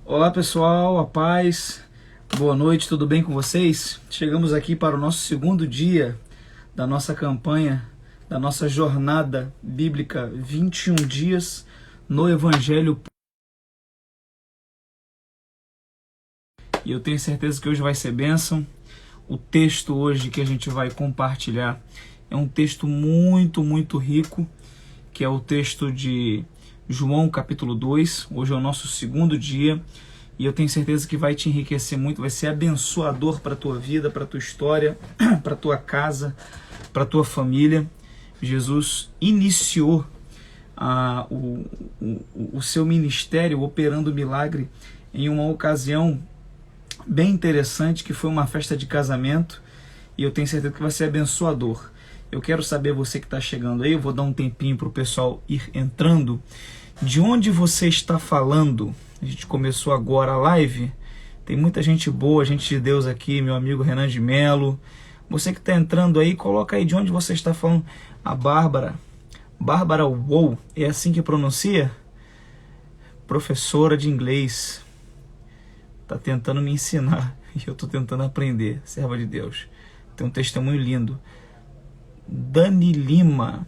Olá pessoal, a paz, boa noite, tudo bem com vocês? Chegamos aqui para o nosso segundo dia da nossa campanha, da nossa jornada bíblica, 21 dias no Evangelho. E eu tenho certeza que hoje vai ser bênção. O texto hoje que a gente vai compartilhar é um texto muito rico, que é o texto de João capítulo 2, hoje é o nosso segundo dia, e eu tenho certeza que vai te enriquecer muito, vai ser abençoador para a tua vida, para a tua história, para a tua casa, para a tua família. Jesus iniciou o seu ministério operando milagre em uma ocasião bem interessante, que foi uma festa de casamento, e eu tenho certeza que vai ser abençoador. Eu quero saber, você que está chegando aí, eu vou dar um tempinho para o pessoal ir entrando, de onde você está falando. A gente começou agora a live, tem muita gente boa, gente de Deus aqui, meu amigo Renan de Melo. Você que está entrando aí, coloca aí de onde você está falando. A Bárbara Wow, é assim que pronuncia? Professora de inglês, está tentando me ensinar, e eu estou tentando aprender, serva de Deus. Tem um testemunho lindo. Dani Lima,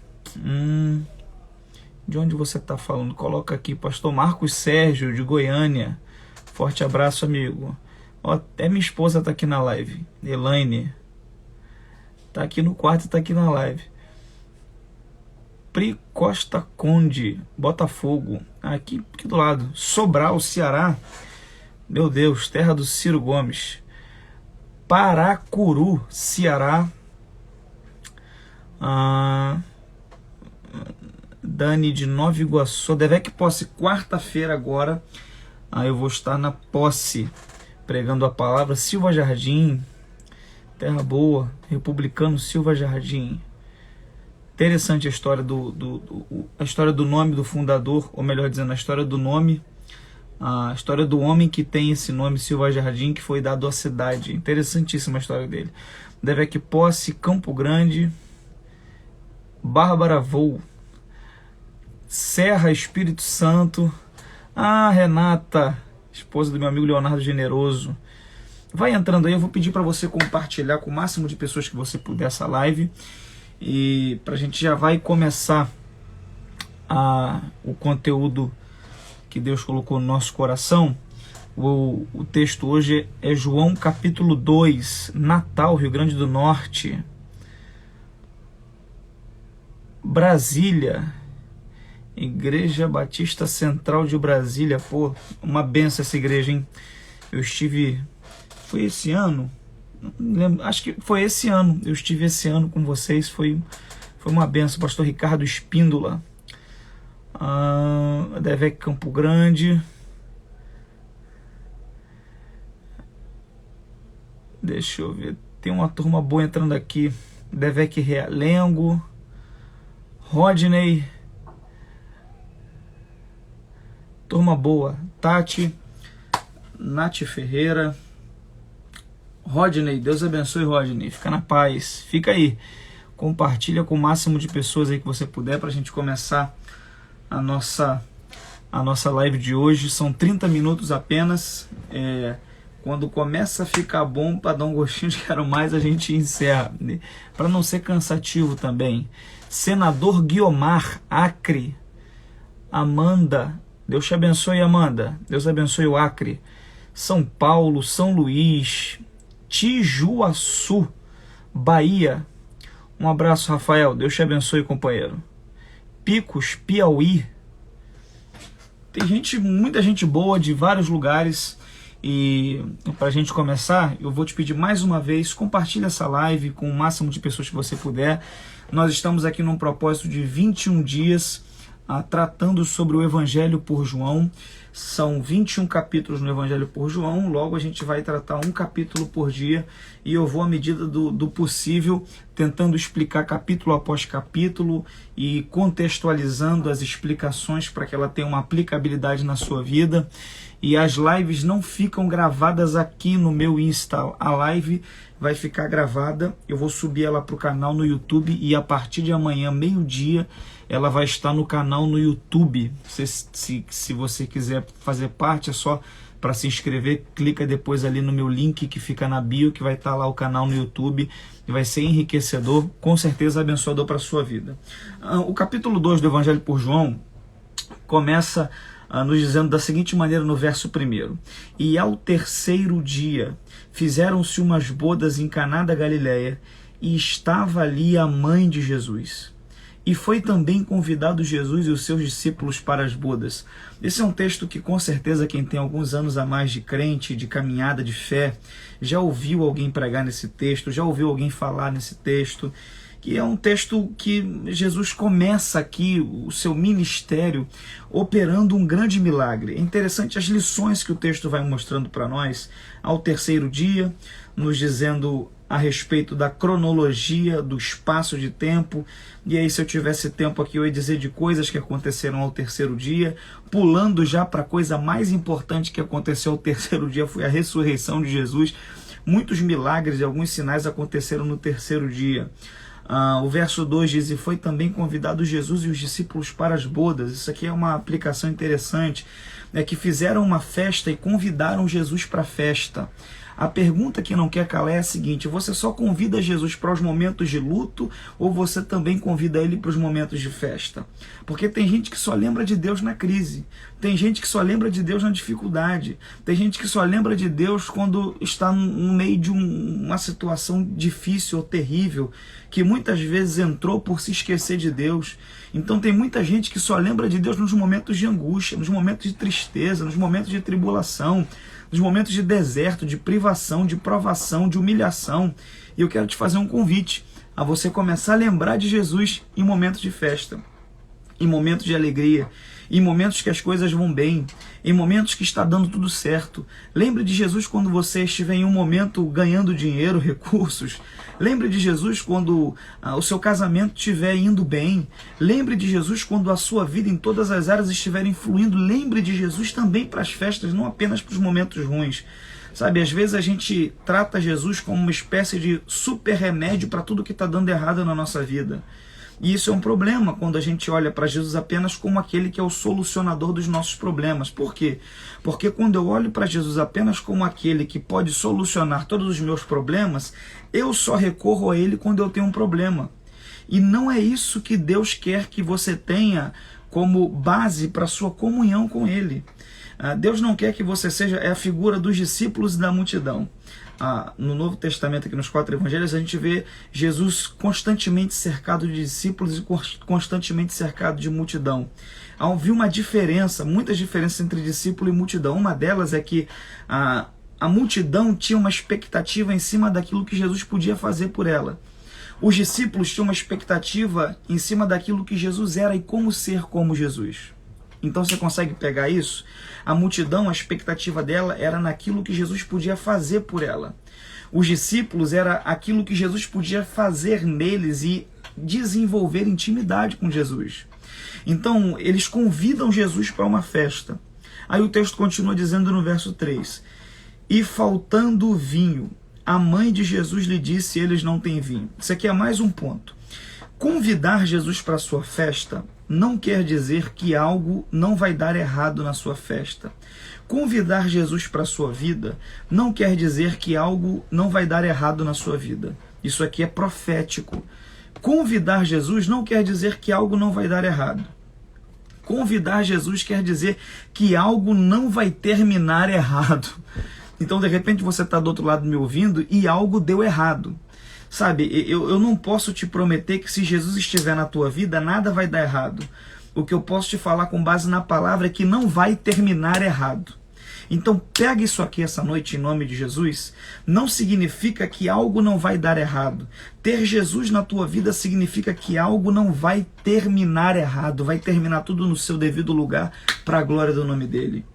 de onde você está falando? Coloca aqui, pastor Marcos Sérgio, de Goiânia. Forte abraço, amigo. Ó, até minha esposa está aqui na live. Elaine está aqui no quarto e está aqui na live. Pri Costa Conde, Botafogo, aqui do lado. Sobral, Ceará. Meu Deus, terra do Ciro Gomes. Paracuru, Ceará. Dani de Nova Iguaçu, Devec Posse, quarta-feira agora, eu vou estar na Posse, pregando a palavra. Silva Jardim, terra boa, republicano Silva Jardim. Interessante a história a história do nome do fundador, ou melhor dizendo, a história do nome, a história do homem que tem esse nome, Silva Jardim, que foi dado à cidade. Interessantíssima a história dele. Devec Posse, Campo Grande. Bárbara Vou, Serra, Espírito Santo. Renata, esposa do meu amigo Leonardo Generoso. Vai entrando aí, eu vou pedir para você compartilhar com o máximo de pessoas que você puder essa live. E para a gente já vai começar o conteúdo que Deus colocou no nosso coração. O texto hoje é João capítulo 2, Natal, Rio Grande do Norte. Brasília, Igreja Batista Central de Brasília. Pô, uma benção essa igreja, hein? Eu estive, foi esse ano? Não lembro, acho que foi esse ano. Eu estive esse ano com vocês, foi uma benção. Pastor Ricardo Espíndola, Devec Campo Grande. Deixa eu ver, tem uma turma boa entrando aqui. Devec Realengo, Rodney, turma boa. Tati, Nath Ferreira, Rodney, Deus abençoe, Rodney, fica na paz, fica aí, compartilha com o máximo de pessoas aí que você puder, para a gente começar a nossa live de hoje. São 30 minutos apenas. Quando começa a ficar bom, para dar um gostinho de quero mais, a gente encerra, né? Para não ser cansativo também. Senador Guiomar, Acre. Amanda, Deus te abençoe, Amanda. Deus abençoe o Acre. São Paulo, São Luís, Tijuaçu, Bahia. Um abraço, Rafael. Deus te abençoe, companheiro. Picos, Piauí. Tem muita gente boa de vários lugares. E para a gente começar, eu vou te pedir mais uma vez, compartilhe essa live com o máximo de pessoas que você puder. Nós estamos aqui num propósito de 21 dias, tratando sobre o Evangelho por João. São 21 capítulos no Evangelho por João, logo a gente vai tratar um capítulo por dia, e eu vou, à medida do possível, tentando explicar capítulo após capítulo e contextualizando as explicações para que ela tenha uma aplicabilidade na sua vida. E as lives não ficam gravadas aqui no meu Insta, a live vai ficar gravada, eu vou subir ela para o canal no YouTube, e a partir de amanhã, meio-dia, ela vai estar no canal no YouTube. Se você quiser fazer parte, é só para se inscrever, clica depois ali no meu link que fica na bio, que vai estar lá o canal no YouTube, e vai ser enriquecedor, com certeza abençoador para a sua vida. O capítulo 2 do Evangelho por João começa nos dizendo da seguinte maneira no verso 1: E ao terceiro dia fizeram-se umas bodas em Caná da Galileia, e estava ali a mãe de Jesus. E foi também convidado Jesus e os seus discípulos para as bodas. Esse é um texto que com certeza quem tem alguns anos a mais de crente, de caminhada, de fé, já ouviu alguém pregar nesse texto, já ouviu alguém falar nesse texto, que é um texto que Jesus começa aqui o seu ministério operando um grande milagre. É interessante as lições que o texto vai mostrando para nós ao terceiro dia, nos dizendo a respeito da cronologia, do espaço de tempo. E aí, se eu tivesse tempo aqui, eu ia dizer de coisas que aconteceram ao terceiro dia, pulando já para a coisa mais importante que aconteceu ao terceiro dia, foi a ressurreição de Jesus. Muitos milagres e alguns sinais aconteceram no terceiro dia. O verso 2 diz: E foi também convidado Jesus e os discípulos para as bodas. Isso aqui é uma aplicação interessante, que fizeram uma festa e convidaram Jesus para a festa. A pergunta que não quer calar é a seguinte: você só convida Jesus para os momentos de luto ou você também convida ele para os momentos de festa? Porque tem gente que só lembra de Deus na crise, tem gente que só lembra de Deus na dificuldade, tem gente que só lembra de Deus quando está no meio de uma situação difícil ou terrível, que muitas vezes entrou por se esquecer de Deus. Então tem muita gente que só lembra de Deus nos momentos de angústia, nos momentos de tristeza, nos momentos de tribulação, nos momentos de deserto, de privação, de provação, de humilhação. E eu quero te fazer um convite a você começar a lembrar de Jesus em momentos de festa, em momentos de alegria, em momentos que as coisas vão bem, em momentos que está dando tudo certo. Lembre de Jesus quando você estiver em um momento ganhando dinheiro, recursos. Lembre de Jesus quando o seu casamento estiver indo bem. Lembre de Jesus quando a sua vida em todas as áreas estiver fluindo. Lembre de Jesus também para as festas, não apenas para os momentos ruins. Sabe, às vezes a gente trata Jesus como uma espécie de super remédio para tudo que está dando errado na nossa vida. E isso é um problema quando a gente olha para Jesus apenas como aquele que é o solucionador dos nossos problemas. Por quê? Porque quando eu olho para Jesus apenas como aquele que pode solucionar todos os meus problemas, eu só recorro a ele quando eu tenho um problema. E não é isso que Deus quer que você tenha como base para a sua comunhão com ele. Deus não quer que você seja a figura dos discípulos e da multidão. No Novo Testamento, aqui nos 4 Evangelhos, a gente vê Jesus constantemente cercado de discípulos e constantemente cercado de multidão. Havia uma diferença, muitas diferenças entre discípulo e multidão. Uma delas é que a multidão tinha uma expectativa em cima daquilo que Jesus podia fazer por ela. Os discípulos tinham uma expectativa em cima daquilo que Jesus era e como ser como Jesus. Então você consegue pegar isso? A multidão, a expectativa dela era naquilo que Jesus podia fazer por ela. Os discípulos era aquilo que Jesus podia fazer neles e desenvolver intimidade com Jesus. Então eles convidam Jesus para uma festa. Aí o texto continua dizendo no verso 3: E faltando vinho, a mãe de Jesus lhe disse: eles não têm vinho. Isso aqui é mais um ponto. Convidar Jesus para a sua festa não quer dizer que algo não vai dar errado na sua festa. Convidar Jesus para a sua vida não quer dizer que algo não vai dar errado na sua vida. Isso aqui é profético. Convidar Jesus não quer dizer que algo não vai dar errado. Convidar Jesus quer dizer que algo não vai terminar errado. Então, de repente, você está do outro lado me ouvindo e algo deu errado. Sabe, eu não posso te prometer que se Jesus estiver na tua vida, nada vai dar errado. O que eu posso te falar com base na palavra é que não vai terminar errado. Então pega isso aqui essa noite em nome de Jesus. Não significa que algo não vai dar errado. Ter Jesus na tua vida significa que algo não vai terminar errado. Vai terminar tudo no seu devido lugar para a glória do nome dele.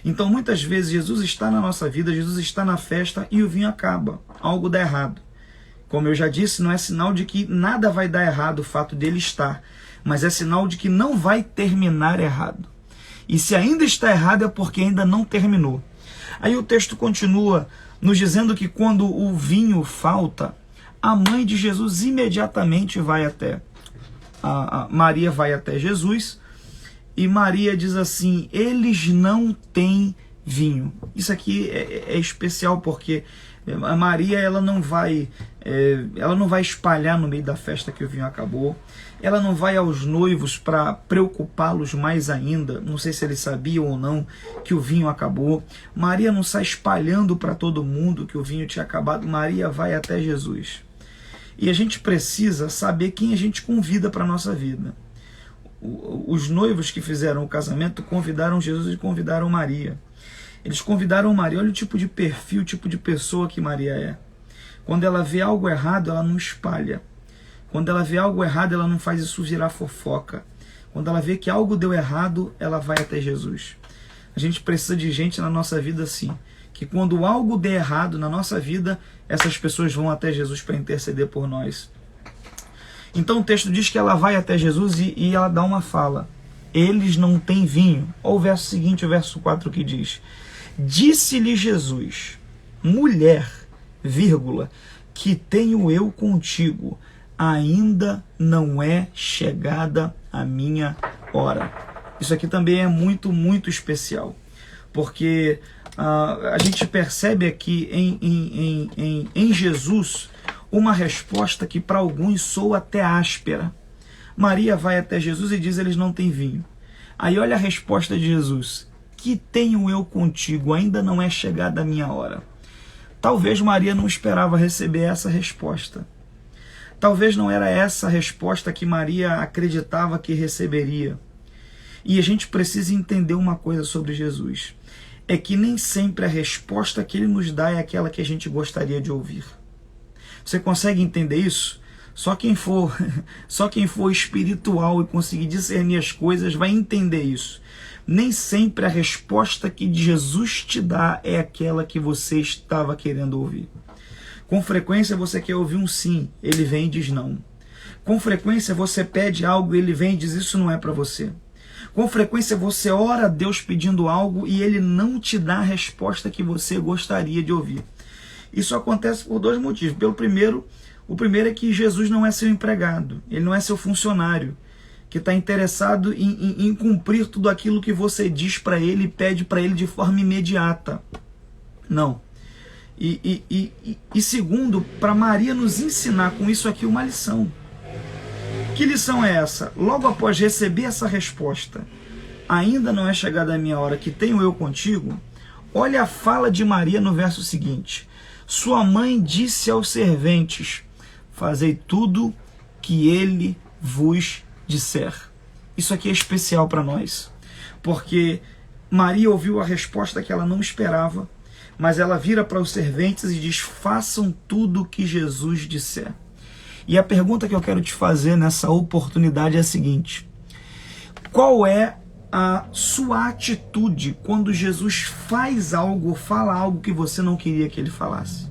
Então muitas vezes Jesus está na nossa vida, Jesus está na festa e o vinho acaba. Algo dá errado. Como eu já disse, não é sinal de que nada vai dar errado o fato dele estar, mas é sinal de que não vai terminar errado. E se ainda está errado é porque ainda não terminou. Aí o texto continua nos dizendo que quando o vinho falta, a mãe de Jesus imediatamente vai até Maria vai até Jesus e Maria diz assim: eles não têm vinho. Isso aqui é especial porque a Maria ela não vai espalhar no meio da festa que o vinho acabou. Ela não vai aos noivos para preocupá-los mais ainda. Não sei se eles sabiam ou não que o vinho acabou. Maria não sai espalhando para todo mundo que o vinho tinha acabado. Maria vai até Jesus. E a gente precisa saber quem a gente convida para a nossa vida. Os noivos que fizeram o casamento convidaram Jesus e convidaram Maria. Eles convidaram Maria. Olha o tipo de perfil, o tipo de pessoa que Maria é. Quando ela vê algo errado, ela não espalha. Quando ela vê algo errado, ela não faz isso virar fofoca. Quando ela vê que algo deu errado, ela vai até Jesus. A gente precisa de gente na nossa vida assim, que quando algo der errado na nossa vida, essas pessoas vão até Jesus para interceder por nós. Então o texto diz que ela vai até Jesus e ela dá uma fala. Eles não têm vinho. Olha o verso seguinte, o verso 4 que diz: disse-lhe Jesus: mulher, vírgula, que tenho eu contigo, ainda não é chegada a minha hora. Isso aqui também é muito, muito especial, porque a gente percebe aqui em Jesus uma resposta que para alguns soa até áspera. Maria vai até Jesus e diz: eles não têm vinho. Aí olha a resposta de Jesus: que tenho eu contigo, ainda não é chegada a minha hora. Talvez Maria não esperava receber essa resposta. Talvez não era essa a resposta que Maria acreditava que receberia. E a gente precisa entender uma coisa sobre Jesus. É que nem sempre a resposta que ele nos dá é aquela que a gente gostaria de ouvir. Você consegue entender isso? Só quem for espiritual e conseguir discernir as coisas vai entender isso. Nem sempre a resposta que Jesus te dá é aquela que você estava querendo ouvir. Com frequência você quer ouvir um sim, ele vem e diz não. Com frequência você pede algo, ele vem e diz: isso não é para você. Com frequência você ora a Deus pedindo algo e ele não te dá a resposta que você gostaria de ouvir. Isso acontece por dois motivos. O primeiro é que Jesus não é seu empregado, ele não é seu funcionário, que está interessado em cumprir tudo aquilo que você diz para ele e pede para ele de forma imediata. Não. E segundo, para Maria nos ensinar com isso aqui uma lição. Que lição é essa? Logo após receber essa resposta, ainda não é chegada a minha hora, que tenho eu contigo, olha a fala de Maria no verso seguinte: sua mãe disse aos serventes: fazei tudo que ele vos disser. Isso aqui é especial para nós, porque Maria ouviu a resposta que ela não esperava, mas ela vira para os serventes e diz: façam tudo o que Jesus disser. E a pergunta que eu quero te fazer nessa oportunidade é a seguinte: qual é a sua atitude quando Jesus faz algo, fala algo que você não queria que ele falasse?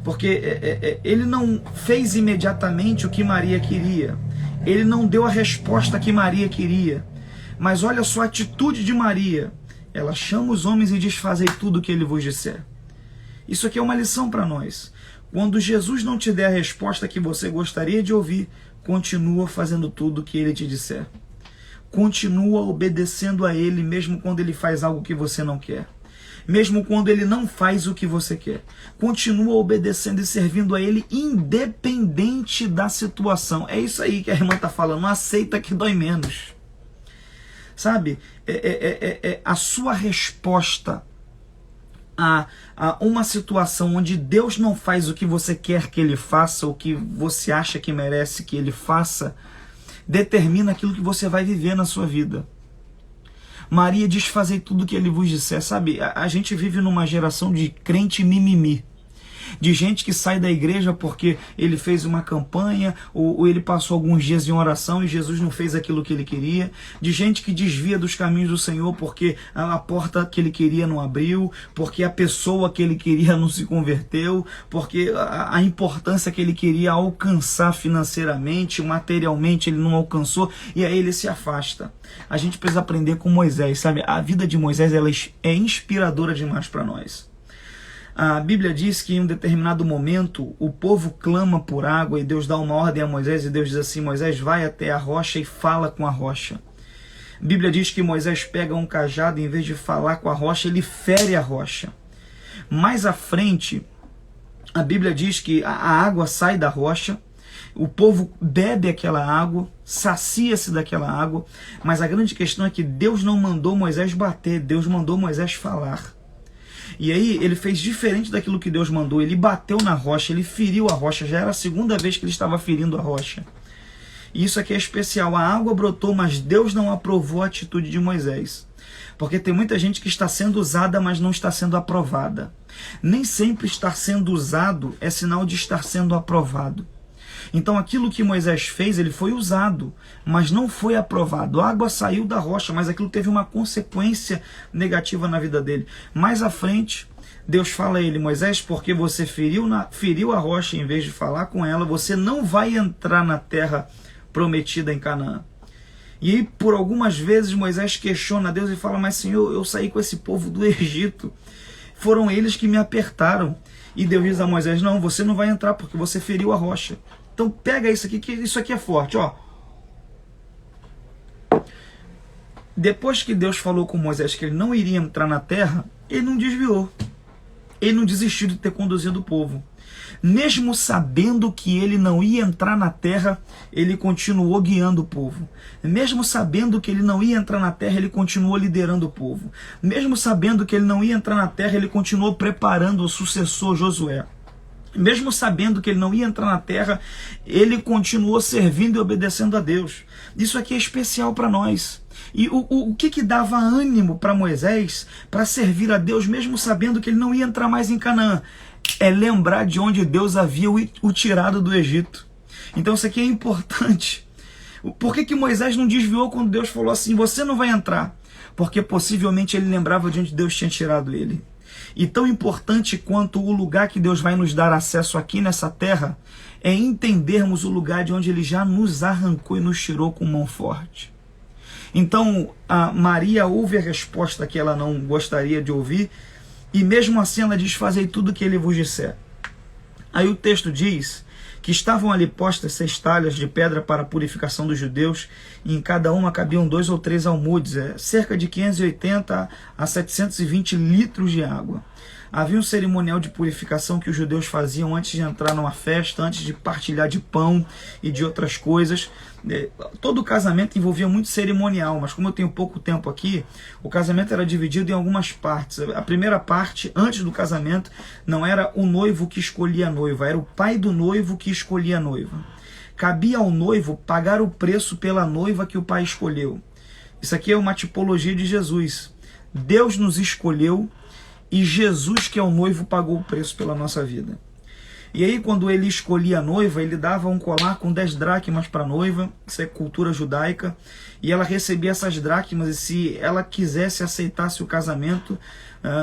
Porque ele não fez imediatamente o que Maria queria, ele não deu a resposta que Maria queria, mas olha só a atitude de Maria. Ela chama os homens e diz: fazei tudo o que ele vos disser. Isso aqui é uma lição para nós. Quando Jesus não te der a resposta que você gostaria de ouvir, continua fazendo tudo o que ele te disser. Continua obedecendo a ele, mesmo quando ele faz algo que você não quer. Mesmo quando ele não faz o que você quer. Continua obedecendo e servindo a ele, independente da situação. É isso aí que a irmã está falando. Não aceita que dói menos. Sabe? A sua resposta a uma situação onde Deus não faz o que você quer que ele faça, ou que você acha que merece que ele faça, determina aquilo que você vai viver na sua vida. Maria diz: fazei tudo o que ele vos disser. Sabe, a gente vive numa geração de crente mimimi, de gente que sai da igreja porque ele fez uma campanha, ou ele passou alguns dias em oração e Jesus não fez aquilo que ele queria, de gente que desvia dos caminhos do Senhor porque a porta que ele queria não abriu, porque a pessoa que ele queria não se converteu, porque a importância que ele queria alcançar financeiramente, materialmente, ele não alcançou, e aí ele se afasta. A gente precisa aprender com Moisés, sabe? A vida de Moisés, ela é inspiradora demais para nós. A Bíblia diz que em um determinado momento o povo clama por água e Deus dá uma ordem a Moisés e Deus diz assim: Moisés, vai até a rocha e fala com a rocha. A Bíblia diz que Moisés pega um cajado e em vez de falar com a rocha, ele fere a rocha. Mais à frente, a Bíblia diz que a água sai da rocha, o povo bebe aquela água, sacia-se daquela água, mas a grande questão é que Deus não mandou Moisés bater, Deus mandou Moisés falar. E aí ele fez diferente daquilo que Deus mandou, ele bateu na rocha, ele feriu a rocha, já era a segunda vez que ele estava ferindo a rocha. E isso aqui é especial, a água brotou, mas Deus não aprovou a atitude de Moisés. Porque tem muita gente que está sendo usada, mas não está sendo aprovada. Nem sempre estar sendo usado é sinal de estar sendo aprovado. Então aquilo que Moisés fez, ele foi usado, mas não foi aprovado. A água saiu da rocha, mas aquilo teve uma consequência negativa na vida dele. Mais à frente, Deus fala a ele: Moisés, porque você feriu a rocha em vez de falar com ela, você não vai entrar na terra prometida em Canaã. E aí, por algumas vezes, Moisés questiona a Deus e fala: mas Senhor, eu saí com esse povo do Egito, foram eles que me apertaram. E Deus diz a Moisés: não, você não vai entrar porque você feriu a rocha. Então pega isso aqui, que isso aqui é forte, ó. Depois que Deus falou com Moisés que ele não iria entrar na terra, ele não desviou. Ele não desistiu de ter conduzido o povo. Mesmo sabendo que ele não ia entrar na terra, ele continuou guiando o povo. Mesmo sabendo que ele não ia entrar na terra, ele continuou liderando o povo. Mesmo sabendo que ele não ia entrar na terra, ele continuou preparando o sucessor Josué. Mesmo sabendo que ele não ia entrar na terra, ele continuou servindo e obedecendo a Deus. Isso aqui é especial para nós. E o que dava ânimo para Moisés para servir a Deus, mesmo sabendo que ele não ia entrar mais em Canaã? É lembrar de onde Deus havia o tirado do Egito. Então isso aqui é importante. Por que Moisés não desviou quando Deus falou assim: você não vai entrar? Porque possivelmente ele lembrava de onde Deus tinha tirado ele. E tão importante quanto o lugar que Deus vai nos dar acesso aqui nessa terra é entendermos o lugar de onde Ele já nos arrancou e nos tirou com mão forte. Então, a Maria ouve a resposta que ela não gostaria de ouvir e mesmo assim ela diz: fazei tudo o que Ele vos disser. Aí o texto diz que estavam ali postas 6 talhas de pedra para a purificação dos judeus, e em cada uma cabiam 2 ou 3 almudes, cerca de 580 a 720 litros de água. Havia um cerimonial de purificação que os judeus faziam antes de entrar numa festa, antes de partilhar de pão e de outras coisas. Todo casamento envolvia muito cerimonial, mas como eu tenho pouco tempo aqui, o casamento era dividido em algumas partes. A primeira parte, antes do casamento, não era o noivo que escolhia a noiva, era o pai do noivo que escolhia a noiva. Cabia ao noivo pagar o preço pela noiva que o pai escolheu. Isso aqui é uma tipologia de Jesus. Deus nos escolheu e Jesus, que é o noivo, pagou o preço pela nossa vida. E aí, quando ele escolhia a noiva, ele dava um colar com 10 dracmas para a noiva, isso é cultura judaica, e ela recebia essas dracmas, e se ela quisesse, aceitasse o casamento,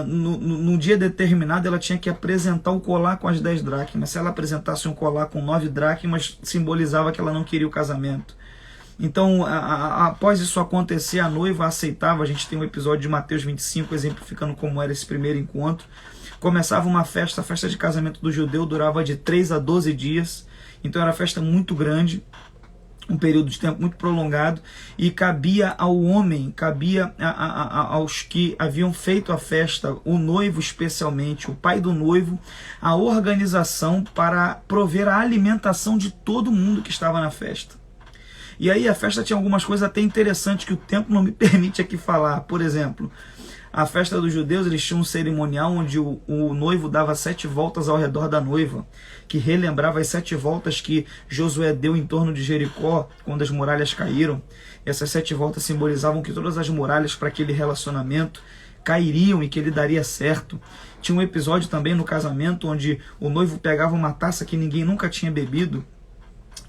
no dia determinado, ela tinha que apresentar o colar com as 10 dracmas. Se ela apresentasse um colar com 9 dracmas, simbolizava que ela não queria o casamento. Então, após isso acontecer, a noiva aceitava. A gente tem um episódio de Mateus 25 exemplificando como era esse primeiro encontro. Começava uma festa, a festa de casamento do judeu durava de 3 a 12 dias, então era uma festa muito grande, um período de tempo muito prolongado, e cabia ao homem, cabia aos que haviam feito a festa, o noivo especialmente, o pai do noivo, a organização para prover a alimentação de todo mundo que estava na festa. E aí a festa tinha algumas coisas até interessantes que o tempo não me permite aqui falar. Por exemplo, a festa dos judeus, eles tinham um cerimonial onde o noivo dava 7 voltas ao redor da noiva, que relembrava as 7 voltas que Josué deu em torno de Jericó, quando as muralhas caíram. Essas 7 voltas simbolizavam que todas as muralhas para aquele relacionamento cairiam e que ele daria certo. Tinha um episódio também no casamento onde o noivo pegava uma taça que ninguém nunca tinha bebido,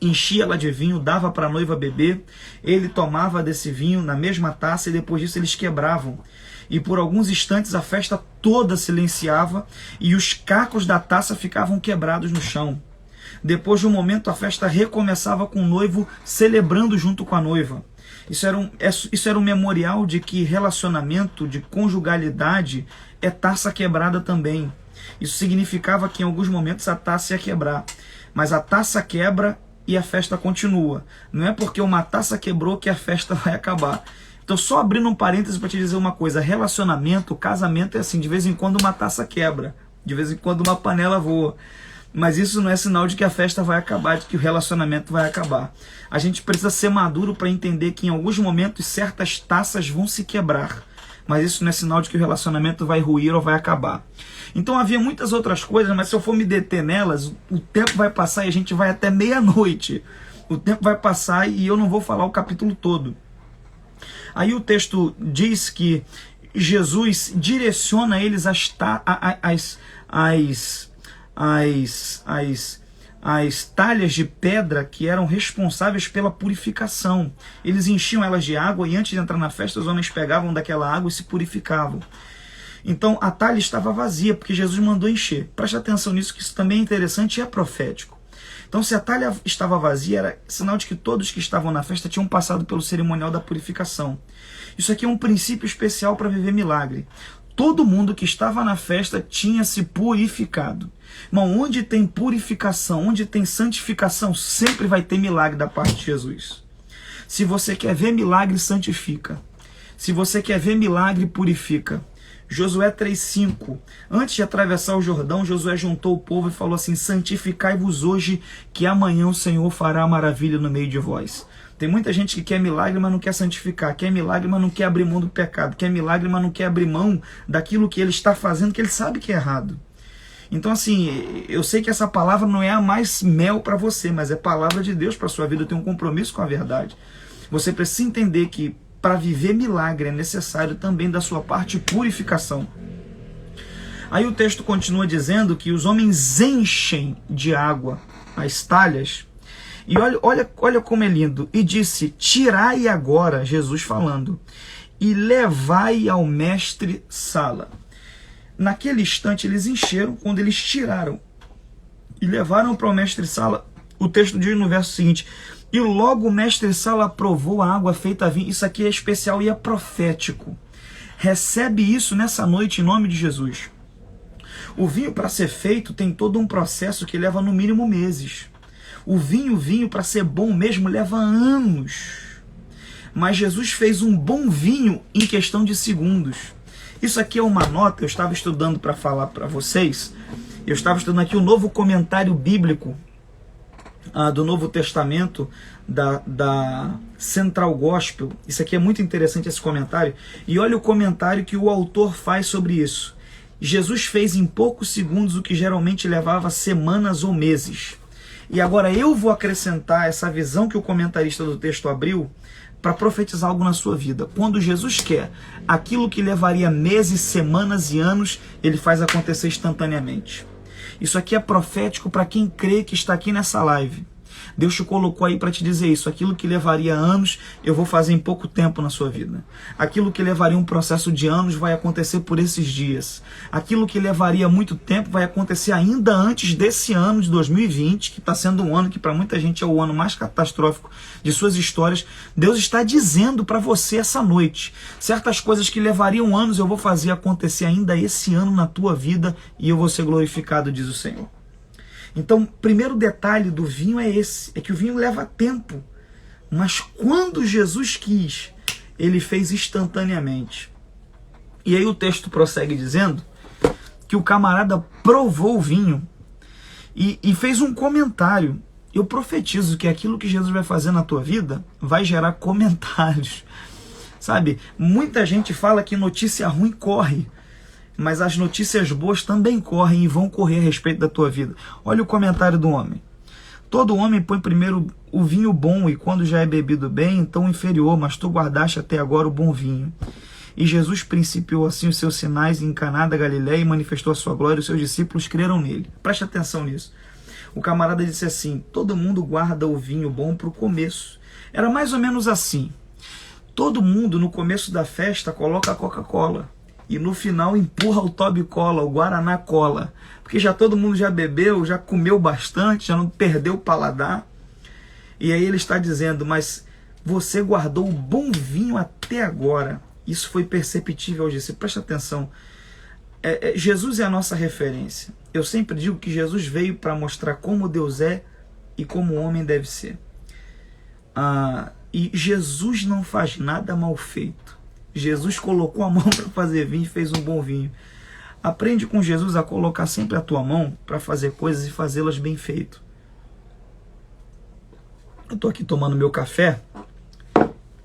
enchia ela de vinho, dava para a noiva beber, ele tomava desse vinho na mesma taça e depois disso eles quebravam. E por alguns instantes a festa toda silenciava e os cacos da taça ficavam quebrados no chão. Depois de um momento a festa recomeçava com o noivo celebrando junto com a noiva. Isso era um memorial de que relacionamento, de conjugalidade, é taça quebrada também. Isso significava que em alguns momentos a taça ia quebrar. Mas a taça quebra e a festa continua. Não é porque uma taça quebrou que a festa vai acabar. Então, só abrindo um parênteses para te dizer uma coisa. Relacionamento, casamento é assim, de vez em quando uma taça quebra. De vez em quando uma panela voa. Mas isso não é sinal de que a festa vai acabar, de que o relacionamento vai acabar. A gente precisa ser maduro para entender que em alguns momentos certas taças vão se quebrar. Mas isso não é sinal de que o relacionamento vai ruir ou vai acabar. Então havia muitas outras coisas, mas se eu for me deter nelas, o tempo vai passar e a gente vai até meia-noite. O tempo vai passar e eu não vou falar o capítulo todo. Aí o texto diz que Jesus direciona eles as talhas de pedra que eram responsáveis pela purificação. Eles enchiam elas de água e antes de entrar na festa os homens pegavam daquela água e se purificavam. Então a talha estava vazia porque Jesus mandou encher. Preste atenção nisso, que isso também é interessante e é profético. Então se a talha estava vazia, era sinal de que todos que estavam na festa tinham passado pelo cerimonial da purificação. Isso aqui é um princípio especial para viver milagre. Todo mundo que estava na festa tinha se purificado. Irmão, onde tem purificação, onde tem santificação, sempre vai ter milagre da parte de Jesus. Se você quer ver milagre, santifica. Se você quer ver milagre, purifica. Josué 3,5. Antes de atravessar o Jordão, Josué juntou o povo e falou assim: santificai-vos hoje, que amanhã o Senhor fará maravilha no meio de vós. Tem muita gente que quer milagre, mas não quer santificar. Quer milagre, mas não quer abrir mão do pecado. Quer milagre, mas não quer abrir mão daquilo que ele está fazendo, que ele sabe que é errado. Então assim, eu sei que essa palavra não é a mais mel para você, mas é palavra de Deus para a sua vida. Eu tenho um compromisso com a verdade. Você precisa entender que para viver milagre é necessário também da sua parte purificação. Aí o texto continua dizendo que os homens enchem de água as talhas. E olha como é lindo. E disse: tirai agora, Jesus falando, e levai ao mestre Sala. Naquele instante eles encheram. Quando eles tiraram e levaram para o mestre Sala, o texto diz no verso seguinte: e logo o mestre Sala provou a água feita vinho. Isso aqui é especial e é profético. Recebe isso nessa noite em nome de Jesus. O vinho, para ser feito, tem todo um processo que leva no mínimo meses. O vinho para ser bom mesmo leva anos. Mas Jesus fez um bom vinho em questão de segundos. Isso aqui é uma nota, eu estava estudando para falar para vocês. Eu estava estudando aqui o novo comentário bíblico do Novo Testamento da Central Gospel. Isso aqui é muito interessante, esse comentário. E olha o comentário que o autor faz sobre isso. Jesus fez em poucos segundos o que geralmente levava semanas ou meses. E agora eu vou acrescentar essa visão que o comentarista do texto abriu para profetizar algo na sua vida. Quando Jesus quer aquilo que levaria meses, semanas e anos, ele faz acontecer instantaneamente. Isso aqui é profético para quem crê que está aqui nessa live. Deus te colocou aí para te dizer isso. Aquilo que levaria anos, eu vou fazer em pouco tempo na sua vida. Aquilo que levaria um processo de anos vai acontecer por esses dias. Aquilo que levaria muito tempo vai acontecer ainda antes desse ano de 2020, que está sendo um ano que para muita gente é o ano mais catastrófico de suas histórias. Deus está dizendo para você essa noite: certas coisas que levariam anos eu vou fazer acontecer ainda esse ano na tua vida e eu vou ser glorificado, diz o Senhor. Então, primeiro detalhe do vinho é esse, é que o vinho leva tempo, mas quando Jesus quis, ele fez instantaneamente. E aí o texto prossegue dizendo que o camarada provou o vinho e fez um comentário. Eu profetizo que aquilo que Jesus vai fazer na tua vida vai gerar comentários. Sabe, muita gente fala que notícia ruim corre, mas as notícias boas também correm e vão correr a respeito da tua vida. Olha o comentário do homem. Todo homem põe primeiro o vinho bom, e quando já é bebido bem, então o inferior, mas tu guardaste até agora o bom vinho. E Jesus principiou assim os seus sinais em Caná da Galileia e manifestou a sua glória, e os seus discípulos creram nele. Preste atenção nisso. O camarada disse assim: todo mundo guarda o vinho bom para o começo. Era mais ou menos assim. Todo mundo no começo da festa coloca a Coca-Cola. E no final empurra o Toby Cola, o Guaraná Cola. Porque já todo mundo já bebeu, já comeu bastante, já não perdeu o paladar. E aí ele está dizendo: mas você guardou o bom vinho até agora. Isso foi perceptível aos discípulos. Presta atenção. Jesus é a nossa referência. Eu sempre digo que Jesus veio para mostrar como Deus é e como o homem deve ser. E Jesus não faz nada mal feito. Jesus colocou a mão para fazer vinho e fez um bom vinho. Aprende com Jesus a colocar sempre a tua mão para fazer coisas e fazê-las bem feito. Eu estou aqui tomando meu café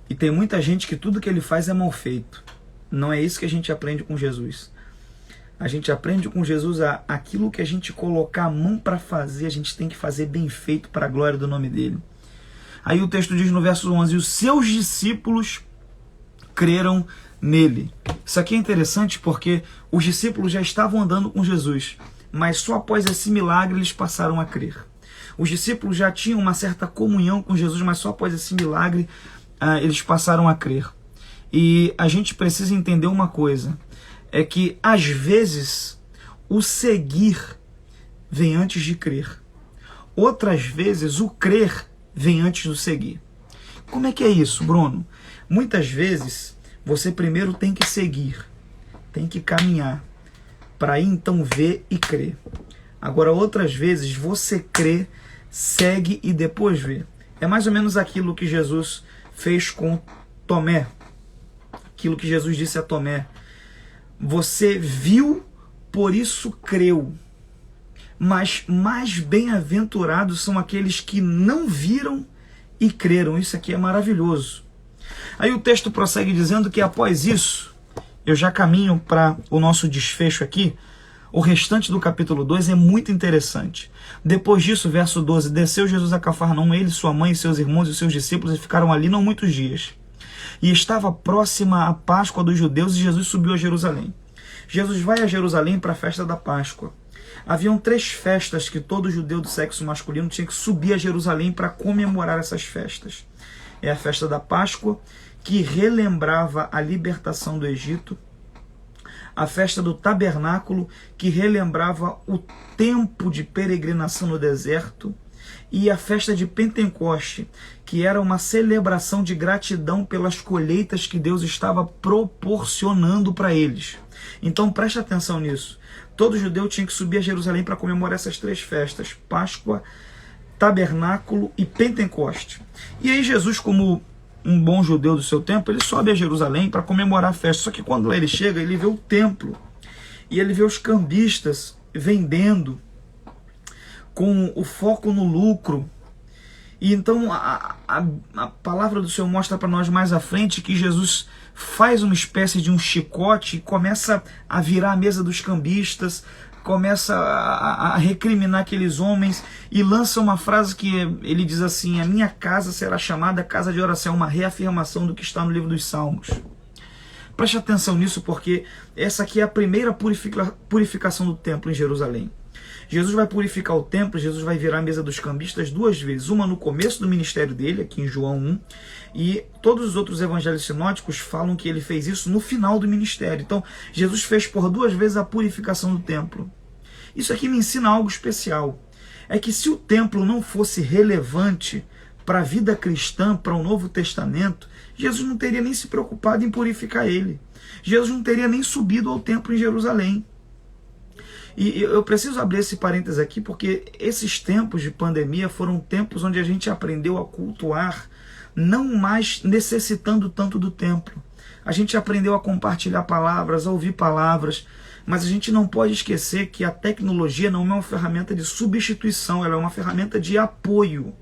e tem muita gente que tudo que ele faz é mal feito. Não é isso que a gente aprende com Jesus. A gente aprende com Jesus aquilo que a gente colocar a mão para fazer, a gente tem que fazer bem feito para a glória do nome dele. Aí o texto diz no verso 11, os seus discípulos creram nele. Isso aqui é interessante porque os discípulos já estavam andando com Jesus, mas só após esse milagre eles passaram a crer. Os discípulos já tinham uma certa comunhão com Jesus, mas só após esse milagre eles passaram a crer. E a gente precisa entender uma coisa, é que às vezes o seguir vem antes de crer. Outras vezes o crer vem antes do seguir. Como é que é isso, Bruno? Muitas vezes você primeiro tem que seguir, tem que caminhar, para aí então ver e crer. Agora outras vezes você crê, segue e depois vê. É mais ou menos aquilo que Jesus fez com Tomé. Aquilo que Jesus disse a Tomé. Você viu, por isso creu. Mas mais bem-aventurados são aqueles que não viram e creram. Isso aqui é maravilhoso. Aí o texto prossegue dizendo que após isso, eu já caminho para o nosso desfecho aqui. O restante do capítulo 2 é muito interessante. Depois disso, verso 12, desceu Jesus a Cafarnaum, ele, sua mãe, seus irmãos e seus discípulos, e ficaram ali não muitos dias. E estava próxima a Páscoa dos judeus, e Jesus subiu a Jerusalém. Jesus vai a Jerusalém para a festa da Páscoa. Haviam 3 festas que todo judeu do sexo masculino tinha que subir a Jerusalém para comemorar essas festas. É a festa da Páscoa, que relembrava a libertação do Egito, a festa do tabernáculo, que relembrava o tempo de peregrinação no deserto, e a festa de Pentecoste, que era uma celebração de gratidão pelas colheitas que Deus estava proporcionando para eles. Então preste atenção nisso. Todo judeu tinha que subir a Jerusalém para comemorar essas 3 festas, Páscoa, Tabernáculo e Pentecoste. E aí Jesus, como um bom judeu do seu tempo, ele sobe a Jerusalém para comemorar a festa. Só que quando lá ele chega, ele vê o templo e ele vê os cambistas vendendo com o foco no lucro. E então a palavra do Senhor mostra para nós mais à frente que Jesus faz uma espécie de um chicote e começa a virar a mesa dos cambistas, começa a recriminar aqueles homens e lança uma frase que ele diz assim: a minha casa será chamada casa de oração, uma reafirmação do que está no livro dos Salmos. Preste atenção nisso, porque essa aqui é a primeira purificação do templo em Jerusalém. Jesus vai purificar o templo, Jesus vai virar a mesa dos cambistas 2 vezes, uma no começo do ministério dele, aqui em João 1, e todos os outros evangelhos sinóticos falam que ele fez isso no final do ministério. Então, Jesus fez por 2 vezes a purificação do templo. Isso aqui me ensina algo especial. É que se o templo não fosse relevante para a vida cristã, para o Novo Testamento, Jesus não teria nem se preocupado em purificar ele. Jesus não teria nem subido ao templo em Jerusalém. E eu preciso abrir esse parênteses aqui, porque esses tempos de pandemia foram tempos onde a gente aprendeu a cultuar, não mais necessitando tanto do templo. A gente aprendeu a compartilhar palavras, a ouvir palavras, mas a gente não pode esquecer que a tecnologia não é uma ferramenta de substituição, ela é uma ferramenta de apoio.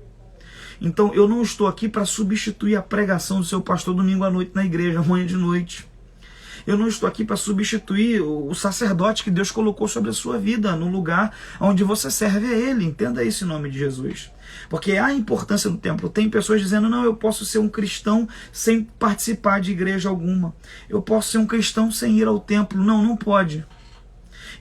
Então eu não estou aqui para substituir a pregação do seu pastor domingo à noite na igreja, amanhã de noite. Eu não estou aqui para substituir o sacerdote que Deus colocou sobre a sua vida, no lugar onde você serve a Ele. Entenda isso em nome de Jesus. Porque há importância no templo. Tem pessoas dizendo, não, eu posso ser um cristão sem participar de igreja alguma. Eu posso ser um cristão sem ir ao templo. Não, não pode.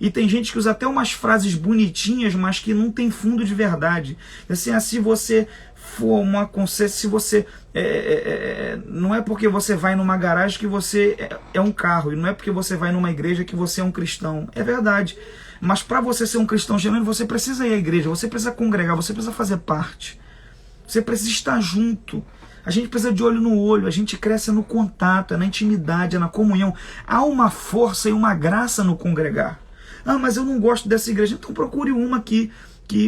E tem gente que usa até umas frases bonitinhas, mas que não tem fundo de verdade. Assim, se você for uma concessão, se você não é porque você vai numa garagem que você é um carro, e não é porque você vai numa igreja que você é um cristão. É verdade. Mas para você ser um cristão genuíno, você precisa ir à igreja, você precisa congregar, você precisa fazer parte. Você precisa estar junto. A gente precisa de olho no olho, a gente cresce no contato, é na intimidade, é na comunhão. Há uma força e uma graça no congregar. Ah, mas eu não gosto dessa igreja. Então procure uma que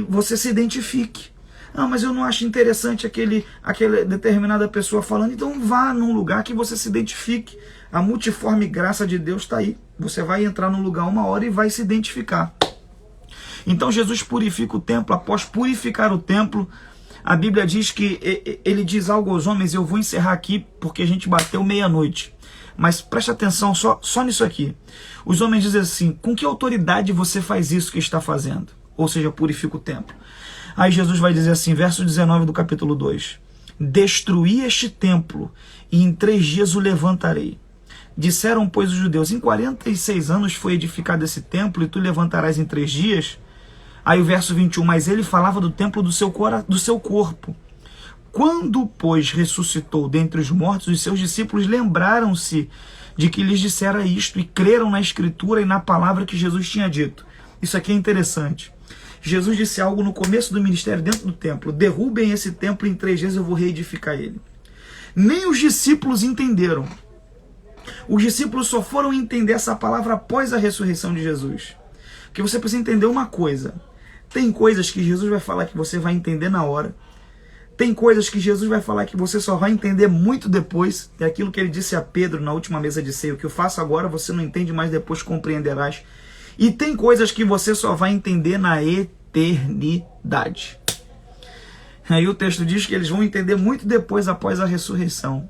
você se identifique. Ah, mas eu não acho interessante aquela determinada pessoa falando. Então vá num lugar que você se identifique. A multiforme graça de Deus está aí. Você vai entrar num lugar uma hora e vai se identificar. Então Jesus purifica o templo. Após purificar o templo, a Bíblia diz que ele diz algo aos homens. Eu vou encerrar aqui porque a gente bateu meia-noite. Mas preste atenção só nisso aqui. Os homens dizem assim: com que autoridade você faz isso que está fazendo? Ou seja, purifica o templo. Aí Jesus vai dizer assim, verso 19 do capítulo 2. Destruí este templo e em 3 dias o levantarei. Disseram, pois, os judeus: em 46 anos foi edificado esse templo e tu levantarás em 3 dias? Aí o verso 21, mas ele falava do templo do seu corpo. Quando, pois, ressuscitou dentre os mortos, os seus discípulos lembraram-se de que lhes dissera isto e creram na Escritura e na palavra que Jesus tinha dito. Isso aqui é interessante. Jesus disse algo no começo do ministério dentro do templo: derrubem esse templo, em 3 dias eu vou reedificar ele. Nem os discípulos entenderam. Os discípulos só foram entender essa palavra após a ressurreição de Jesus. Porque você precisa entender uma coisa: tem coisas que Jesus vai falar que você vai entender na hora. Tem coisas que Jesus vai falar que você só vai entender muito depois. É aquilo que ele disse a Pedro na última mesa de ceia: o que eu faço agora você não entende, mas depois compreenderás. E tem coisas que você só vai entender na eternidade. Aí o texto diz que eles vão entender muito depois, após a ressurreição.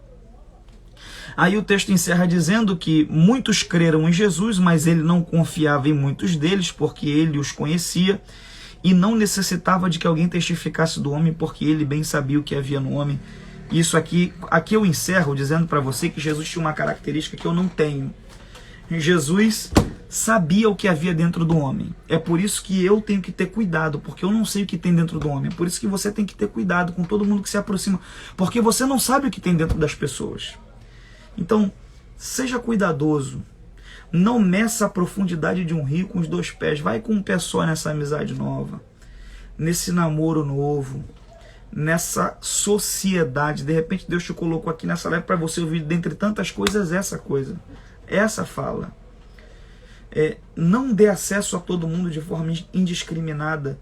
Aí o texto encerra dizendo que muitos creram em Jesus, mas ele não confiava em muitos deles, porque ele os conhecia e não necessitava de que alguém testificasse do homem, porque ele bem sabia o que havia no homem. Isso aqui eu encerro dizendo para você que Jesus tinha uma característica que eu não tenho. Jesus sabia o que havia dentro do homem. É por isso que eu tenho que ter cuidado, porque eu não sei o que tem dentro do homem. É por isso que você tem que ter cuidado com todo mundo que se aproxima, porque você não sabe o que tem dentro das pessoas. Então, seja cuidadoso. Não meça a profundidade de um rio com os 2 pés. Vai com um pé só nessa amizade nova, nesse namoro novo, nessa sociedade. De repente Deus te colocou aqui nessa live para você ouvir, dentre tantas coisas, essa coisa. Essa fala. Não dê acesso a todo mundo de forma indiscriminada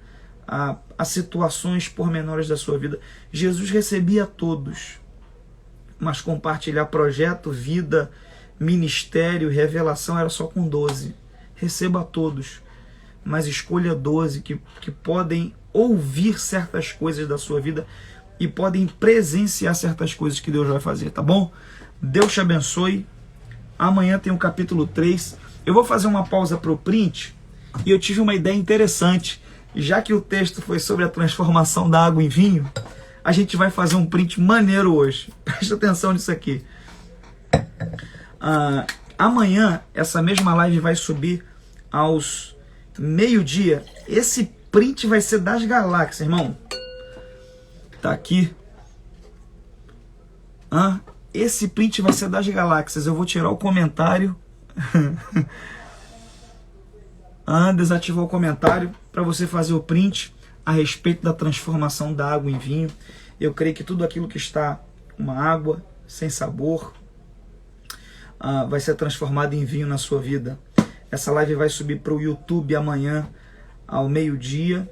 a situações pormenores da sua vida. Jesus recebia todos, mas compartilhar projeto, vida, ministério, revelação era só com 12. Receba a todos, mas escolha 12 que podem ouvir certas coisas da sua vida e podem presenciar certas coisas que Deus vai fazer, tá bom? Deus te abençoe. Amanhã tem o capítulo 3. Eu vou fazer uma pausa para o print e eu tive uma ideia interessante. Já que o texto foi sobre a transformação da água em vinho, a gente vai fazer um print maneiro hoje. Presta atenção nisso aqui. Amanhã, essa mesma live vai subir aos meio-dia. Esse print vai ser das galáxias, irmão. Tá aqui. Esse print vai ser das galáxias. Eu vou tirar o comentário. Desativar o comentário para você fazer o print a respeito da transformação da água em vinho. Eu creio que tudo aquilo que está uma água sem sabor vai ser transformado em vinho na sua vida. Essa live vai subir para o YouTube amanhã ao meio-dia.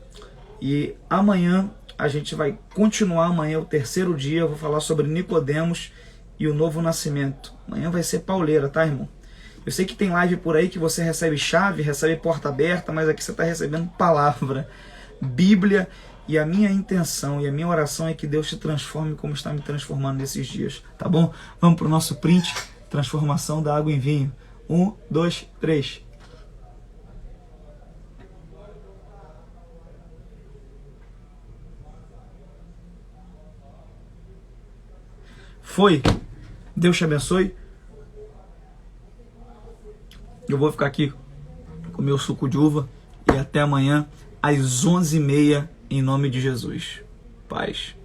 E amanhã a gente vai continuar. Amanhã é o 3º dia. Eu vou falar sobre Nicodemos e o novo nascimento. Amanhã vai ser pauleira, tá, irmão? Eu sei que tem live por aí que você recebe chave, recebe porta aberta, mas aqui você está recebendo palavra, Bíblia. E a minha intenção e a minha oração é que Deus te transforme como está me transformando nesses dias, tá bom? Vamos para o nosso print, transformação da água em vinho. 1, 2, 3. Foi. Deus te abençoe. Eu vou ficar aqui com meu suco de uva e até amanhã às 11h30 em nome de Jesus. Paz.